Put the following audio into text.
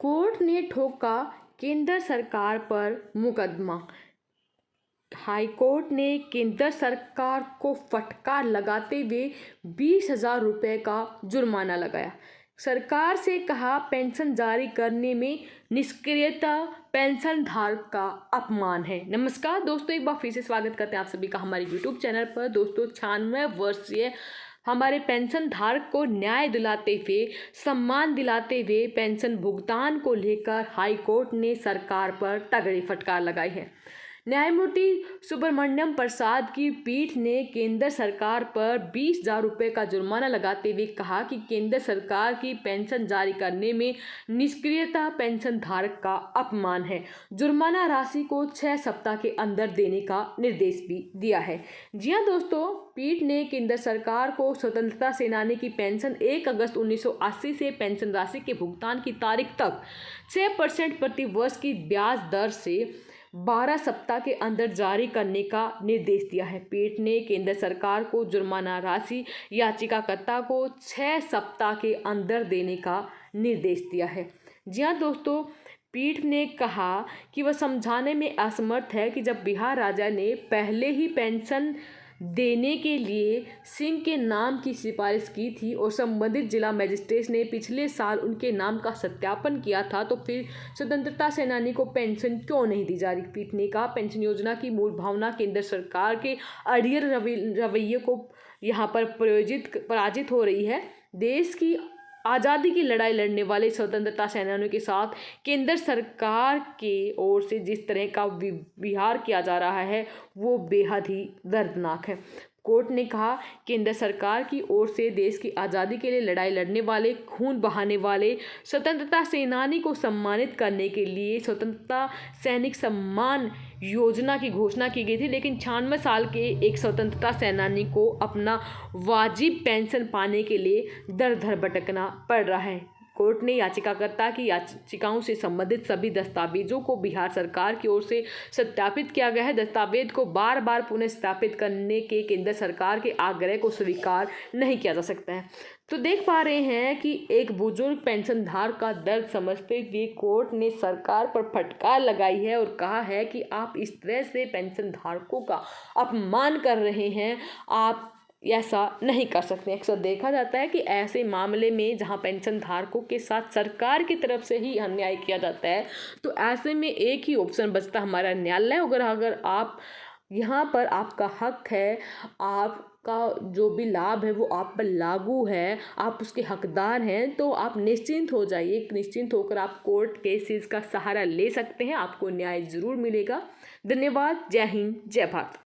Court ने ठोका केंद्र सरकार पर मुकदमा। हाईकोर्ट ने केंद्र सरकार को फटकार लगाते हुए 20,000 रुपये का जुर्माना लगाया। सरकार से कहा पेंशन जारी करने में निष्क्रियता पेंशन धारक का अपमान है। नमस्कार दोस्तों, एक बार फिर से स्वागत करते हैं आप सभी का हमारे यूट्यूब चैनल पर। दोस्तों 96 वर्षीय हमारे पेंशन धारक को न्याय दिलाते हुए, सम्मान दिलाते हुए पेंशन भुगतान को लेकर हाईकोर्ट ने सरकार पर तगड़ी फटकार लगाई है। न्यायमूर्ति सुब्रमण्यम प्रसाद की पीठ ने केंद्र सरकार पर 20,000 रुपये का जुर्माना लगाते हुए कहा कि केंद्र सरकार की पेंशन जारी करने में निष्क्रियता पेंशन धारक का अपमान है। जुर्माना राशि को 6 सप्ताह के अंदर देने का निर्देश भी दिया है। जी हाँ दोस्तों, पीठ ने केंद्र सरकार को स्वतंत्रता सेनानी की पेंशन 1 अगस्त 1980 से पेंशन राशि के भुगतान की तारीख तक 6% प्रति वर्ष की ब्याज दर से 12 सप्ताह के अंदर जारी करने का निर्देश दिया है। पीठ ने केंद्र सरकार को जुर्माना राशि याचिकाकर्ता को 6 सप्ताह के अंदर देने का निर्देश दिया है। जी हाँ दोस्तों, पीठ ने कहा कि वह समझाने में असमर्थ है कि जब बिहार राज्य ने पहले ही पेंशन देने के लिए सिंह के नाम की सिफारिश की थी और संबंधित जिला मजिस्ट्रेट ने पिछले साल उनके नाम का सत्यापन किया था, तो फिर स्वतंत्रता सेनानी को पेंशन क्यों नहीं दी जा रही। पीठ ने कहा पेंशन योजना की मूल भावना केंद्र सरकार के अड़ियल रवैये को यहाँ पर पराजित हो रही है। देश की आज़ादी की लड़ाई लड़ने वाले स्वतंत्रता सेनानियों के साथ केंद्र सरकार के ओर से जिस तरह का व्यवहार किया जा रहा है वो बेहद ही दर्दनाक है। कोर्ट ने कहा केंद्र सरकार की ओर से देश की आज़ादी के लिए लड़ाई लड़ने वाले, खून बहाने वाले स्वतंत्रता सेनानी को सम्मानित करने के लिए स्वतंत्रता सैनिक सम्मान योजना की घोषणा की गई थी, लेकिन 96 साल के एक स्वतंत्रता सेनानी को अपना वाजिब पेंशन पाने के लिए दर दर भटकना पड़ रहा है। कोर्ट ने याचिकाकर्ता की याचिकाओं से संबंधित सभी दस्तावेजों को बिहार सरकार की ओर से सत्यापित किया गया है। दस्तावेज को बार बार पुनः स्थापित करने के केंद्र सरकार के आग्रह को स्वीकार नहीं किया जा सकता है। तो देख पा रहे हैं कि एक बुजुर्ग पेंशनधारक का दर्द समझते हुए कोर्ट ने सरकार पर फटकार लगाई है और कहा है कि आप इस तरह से पेंशनधारकों का अपमान कर रहे हैं, आप ऐसा नहीं कर सकते। अक्सर देखा जाता है कि ऐसे मामले में जहां पेंशन धारकों के साथ सरकार की तरफ से ही अन्याय किया जाता है, तो ऐसे में एक ही ऑप्शन बचता हमारा न्यायालय। अगर आप यहाँ पर आपका हक है, आपका जो भी लाभ है वो आप पर लागू है, आप उसके हकदार हैं, तो आप निश्चिंत हो जाइए। निश्चिंत होकर आप कोर्ट केसेस का सहारा ले सकते हैं, आपको न्याय ज़रूर मिलेगा। धन्यवाद। जय हिंद, जय भारत।